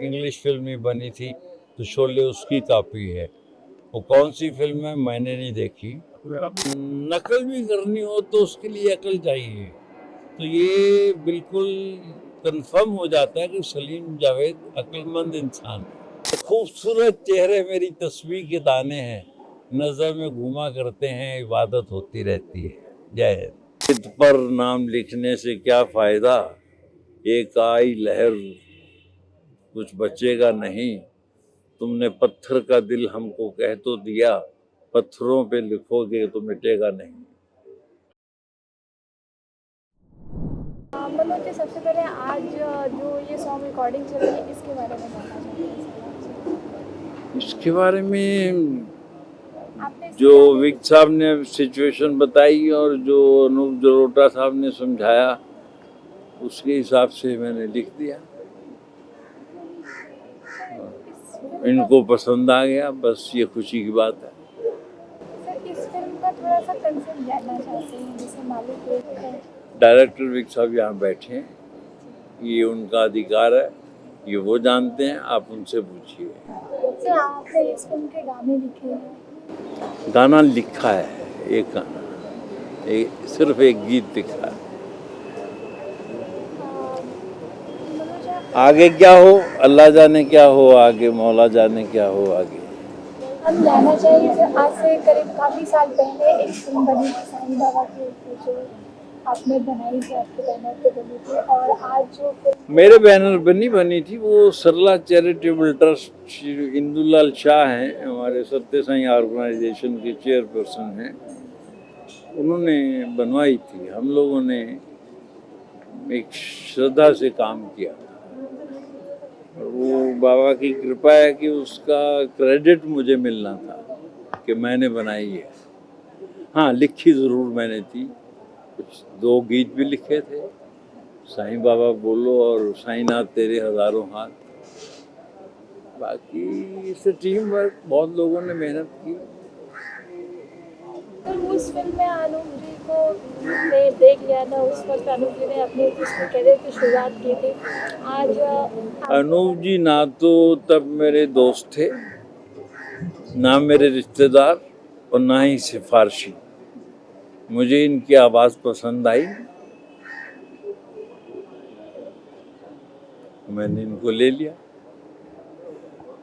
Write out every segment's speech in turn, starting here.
English film ही बनी थी, तो शोले उसकी कॉपी है। वो कौन सी फिल्म है मैंने नहीं देखी। नकल भी करनी हो तो उसके लिए अकल चाहिए। तो ये बिल्कुल कंफर्म हो जाता है कि सलीम जावेद अक्लमंद इंसान है। खूबसूरत चेहरे मेरी तस्वीर के दाने हैं, नजर में घूमा करते हैं, इबादत होती रहती है। जय हिंद। चित पर नाम लिखने से क्या फायदा, एक आई लहर कुछ बचेगा नहीं। तुमने पत्थर का दिल हमको कह तो दिया, पत्थरों पे लिखोगे तो मिटेगा नहीं। मनोज जी, सबसे पहले आज जो ये सॉन्ग रिकॉर्डिंग चल रही है इसके बारे में जानना चाहते हैं। इसके बारे में आपने जो विक साहब ने सिचुएशन बताई और जो अनूप जलोटा साहब ने समझाया, उसके हिसाब से मैंने लिख दिया। इनको पसंद आ गया, बस ये खुशी की बात है। सर, इस फिल्म का थोड़ा सा कंसेप्ट जानना चाहते हैं, जैसे मालिक एक है। डायरेक्टर विक साहब यहाँ बैठे हैं, ये उनका अधिकार है, ये वो जानते हैं, आप उनसे पूछिए। सर, आपने इस फिल्म के गाने लिखे हैं। गाना लिखा है, एक गाना, सिर्फ एक गीत लिखा है। मनोज, आगे क्या हो अल्लाह जाने, क्या हो आगे मौला जाने, क्या हो आगे। हम जानना चाहिए कि आज से करीब काफ़ी साल पहले एक फिल्म बनी थी साईं बाबा के ऊपर, जो आपने बनाई थी, आपके बैनर पे बनी थी, और आज जो फिल्म मेरे बैनर पर नहीं बनी थी, वो सरला चैरिटेबल ट्रस्ट, इंदुलाल शाह हैं हमारे सत्य साईं ऑर्गेनाइजेशन के चेयरपर्सन हैं, उन्होंने बनवाई थी। हम लोगों ने एक श्रद्धा से काम किया। वो बाबा की कृपा है कि उसका क्रेडिट मुझे मिलना था कि मैंने बनाई है। हाँ, लिखी ज़रूर मैंने थी, कुछ 2 गीत भी लिखे थे, साईं बाबा बोलो और साईंनाथ तेरे हजारों हाथ। बाकी इस टीम वर्क, बहुत लोगों ने मेहनत की। तो उस फिल्म में अनूप जी को ने देख लिया था, उस वक्त अनूप जी ने अपने उसमें करियर की शुरुआत की थी। आज अनूप जी ना तो तब मेरे दोस्त थे, ना मेरे रिश्तेदार, और ना ही सिफारशी। मुझे इनकी आवाज़ पसंद आई, मैंने इनको ले लिया।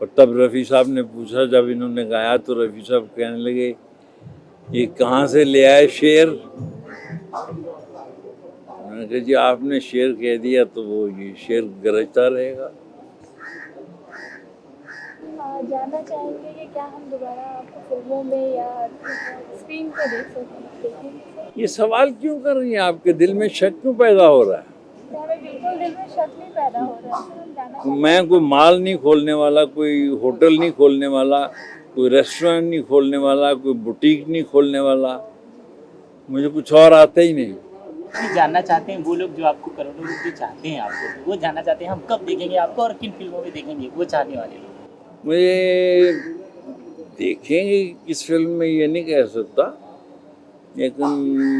और तब रफ़ी साहब ने पूछा, जब इन्होंने गाया तो रफ़ी साहब कहने लगे, ये कहाँ से ले आए शेर। मैंने कहा, जी आपने शेर कह दिया तो वो ये शेर गरजता रहेगा। जानना चाहेंगे कि क्या हम दोबारा आपको फिल्मों में या स्क्रीन पर देखेंगे। ये सवाल क्यों कर रही हैं, आपके दिल में शक क्यों पैदा हो रहा है? हमें बिल्कुल दिल में शक नहीं पैदा हो रहा है। हम जानना मैं कोई माल नहीं खोलने वाला, कोई होटल नहीं खोलने वाला, कोई रेस्टोरेंट नहीं खोलने वाला, कोई बुटीक नहीं खोलने वाला, मुझे कुछ और आता ही नहीं। जानना चाहते हैं वो लोग जो आपको करोड़ों रुपये चाहते हैं, आपको वो जानना चाहते हैं हम कब देखेंगे आपको और किन फिल्मों में देखेंगे, वो चाहने वाले लोग। मुझे देखेंगे किस फिल्म में ये नहीं कह सकता, लेकिन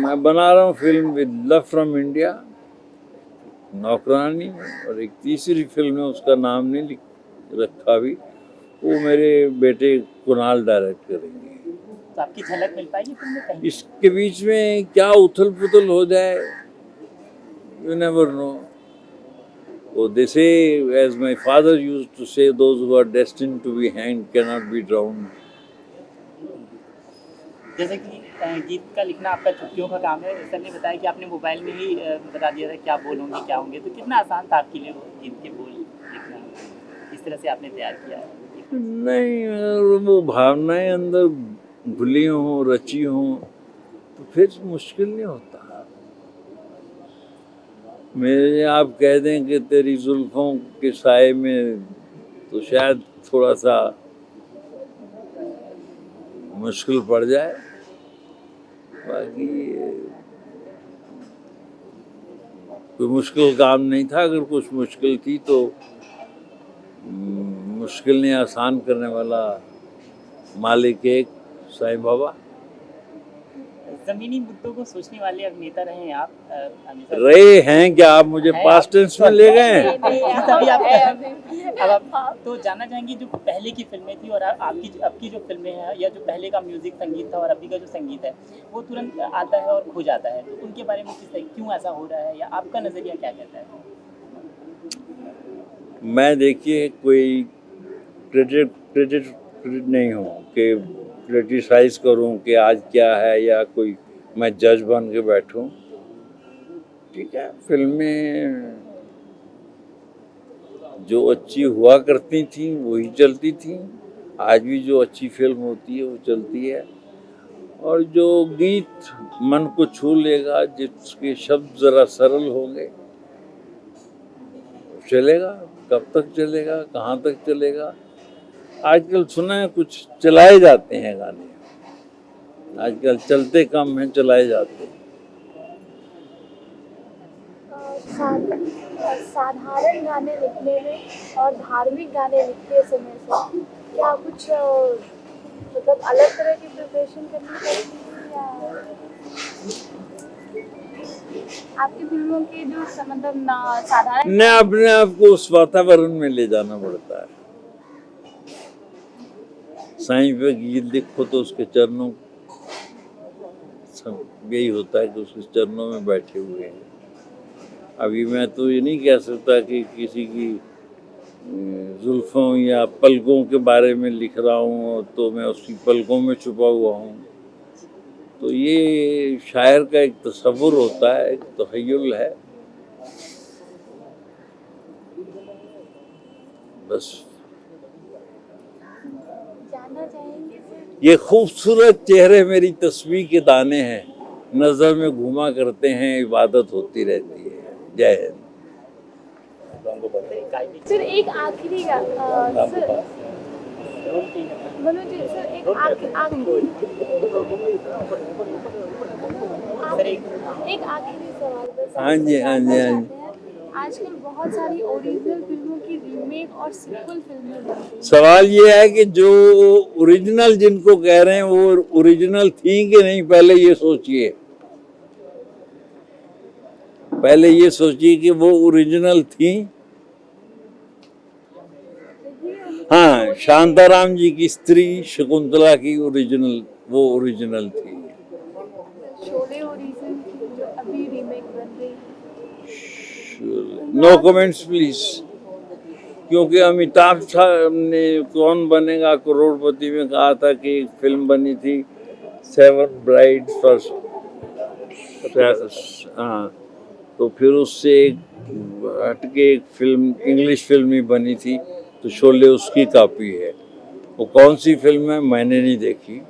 मैं बना रहा हूँ film with love from India, नौकरानी, और एक तीसरी फिल्म है, उसका नाम नहीं लिख रखा अभी, वो मेरे बेटे कुणाल डायरेक्ट करेंगे। तो आपकी झलक मिल पाएगी फिल्म में कहीं? इसके बीच में क्या उथल पुथल हो जाए, you never know. So they say, as my father used to say, those who are destined to be hanged cannot be drowned. जैसे कि गीत का लिखना आपका छुट्टियों का काम है, सर ने बताया कि आपने मोबाइल में ही बता दिया था क्या बोल होंगे क्या होंगे, तो कितना आसान था आपके लिए वो गीत के बोल लिखना, किस तरह से आपने तैयार किया है? नहीं, अगर वो भावनाएं अंदर भुली हों, रची हों, तो फिर मुश्किल नहीं होता। मेरे आप कह दें कि तेरी जुल्फों के साए में, तो शायद थोड़ा सा मुश्किल पड़ जाए। बाकी कोई मुश्किल काम नहीं था। अगर कुछ मुश्किल थी तो मुश्किल ने आसान करने वाला मालिक एक साईं बाबा। जमीनी मुद्दों को सोचने वाले अभिनेता रहे हैं आप, रहे हैं क्या? आप मुझे पास्ट टेंस में ले गए हैं? अब आप तो जानना चाहेंगे जो पहले की फिल्में थी और आपकी जो फिल्में हैं या जो पहले का म्यूजिक संगीत था और अभी का जो संगीत है वो तुरंत आता है और खो जाता है, तो उनके बारे में क्यों ऐसा हो रहा है या आपका नज़रिया क्या कहता है? मैं देखिए कोई क्रेडिट नहीं हूँ कि क्रिटिसाइज करूँ कि आज क्या है या कोई मैं जज बन के बैठूँ। ठीक है, फिल्में जो अच्छी हुआ करती थी वही चलती थी, आज भी जो अच्छी फिल्म होती है वो चलती है, और जो गीत मन को छू लेगा, जिसके शब्द ज़रा सरल होंगे, चलेगा। कब तक चलेगा, कहाँ तक चलेगा? आजकल सुना है कुछ चलाए जाते हैं गाने, आजकल चलते कम हैं, चलाए जाते हैं। साधारण गाने लिखने में और धार्मिक गाने लिखते समय से क्या कुछ मतलब अलग तरह की प्रिपरेशन करनी पड़ती है या आपकी फिल्मों के जो मतलब साधारण न अपने आप को उस वातावरण में ले जाना पड़ता है। साईं पे गीत लिखो तो उसके चरणों, सब यही होता है कि उसके चरणों में बैठे हुए हैं। अभी मैं तो ये नहीं कह सकता कि किसी की जुल्फों या पलकों के बारे में लिख रहा हूँ तो मैं उसकी पलकों में छुपा हुआ हूँ। तो ये शायर का एक तसव्वुर होता है, एक तख़य्युल है, बस। जानना चाहेंगे सर, ये खूबसूरत चेहरे मेरी तस्वीर के दाने हैं, नज़र में घुमा करते हैं, इबादत होती रहती है। जय हिंद। सर एक आखिरी सर मनोज जी, सर एक आखिरी सवाल बस। हाँ जी, हाँ जी, हाँ जी। आजकल बहुत सारी ओरिजिनल फिल्मों की रीमेक और सीक्वल फिल्में बन रही हैं। सवाल ये है कि जो ओरिजिनल जिनको कह रहे हैं वो ओरिजिनल थी कि नहीं, पहले ये सोचिए। पहले ये सोचिए कि वो ओरिजिनल थी। हाँ, शांताराम जी की स्त्री शकुंतला की वो ओरिजिनल थी। शोले ओरिजिनल की जो अभी रीमेक बन रही है। नो कमेंट्स प्लीज, क्योंकि अमिताभ साहब ने कौन बनेगा करोड़पति में कहा था कि एक फिल्म बनी थी 7 ब्राइड फर्स्ट, हाँ, तो फिर उससे एक हटके एक फिल्म, इंग्लिश फिल्म ही बनी थी, तो शोले उसकी कॉपी है। वो कौन सी फिल्म है मैंने नहीं देखी,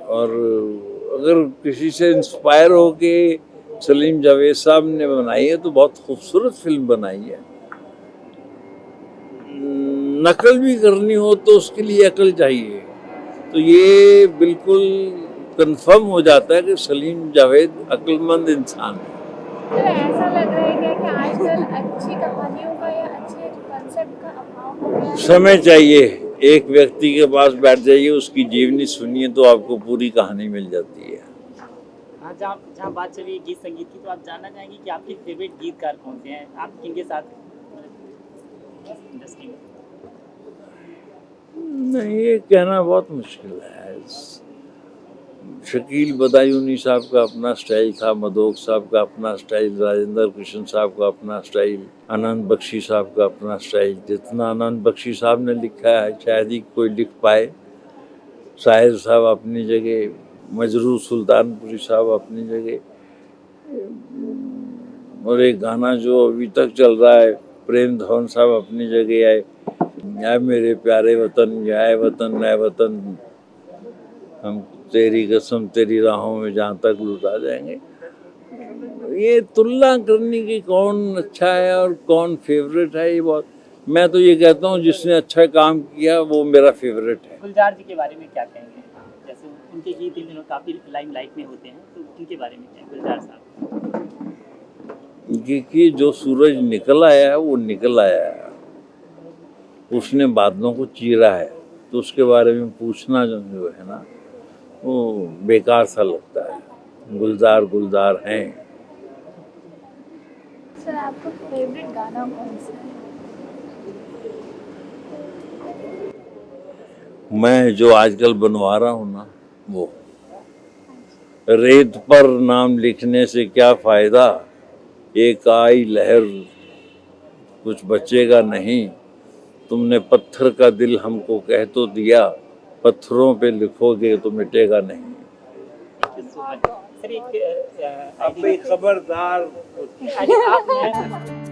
और अगर किसी से इंस्पायर हो के सलीम जावेद साहब ने बनाई है तो बहुत खूबसूरत फिल्म बनाई है। नकल भी करनी हो तो उसके लिए अकल चाहिए, तो ये बिल्कुल कंफर्म हो जाता है कि सलीम जावेद अक्लमंद इंसान है। तो ऐसा लग रहा है क्या कि आजकल अच्छी कहानियों का या अच्छे कंसेप्ट का अभाव हो गया है? समय चाहिए, एक व्यक्ति के पास बैठ जाइए, उसकी जीवनी सुनिए तो आपको पूरी कहानी मिल जाती है। हाँ, जहाँ बात चली गीत संगीत की, तो आप जानना चाहेंगे कि आपके फेवरेट गीतकार कौन से हैं, आप किनके साथ इंडस्ट्री में? नहीं, ये कहना बहुत मुश्किल है। शकील बदायूनी साहब का अपना स्टाइल था, मदोक साहब का अपना स्टाइल, राजेंद्र कृष्ण साहब का अपना स्टाइल, आनंद बख्शी साहब का अपना स्टाइल। जितना आनंद बख्शी साहब ने लिखा है शायद ही कोई लिख पाए। शाहिर साहब अपनी जगह, मजरूह सुल्तानपुरी साहब अपनी जगह, और एक गाना जो अभी तक चल रहा है प्रेम धवन साहब अपनी जगह आए, या मेरे प्यारे वतन, या वतन, या वतन, हम तेरी कसम तेरी राहों में जहाँ तक लुटा जाएंगे। ये तुलना करने की कौन अच्छा है और कौन फेवरेट है, ये बहुत, मैं तो ये कहता हूँ जिसने अच्छा काम किया वो मेरा फेवरेट है। गुलजार जी के बारे में क्या कहेंगे? जैसे उनके गीत इन दिनों काफ़ी लाइमलाइट में होते हैं, तो उनके बारे में क्या, गुलजार साहब? कि जो सूरज निकल आया है वो निकल आया है, उसने बादलों को चीरा है, तो उसके बारे में पूछना जो है ना वो बेकार सा लगता है। गुलजार गुलजार हैं। सर आपका फेवरेट गाना कौन सा है? मैं जो आजकल बनवा रहा हूँ ना, वो रेत पर नाम लिखने से क्या फायदा, एक आई लहर कुछ बचेगा नहीं। तुमने पत्थर का दिल हमको कह तो दिया, पत्थरों पे लिखोगे तो मिटेगा नहीं। सर एक अब भी खबरदार। आपने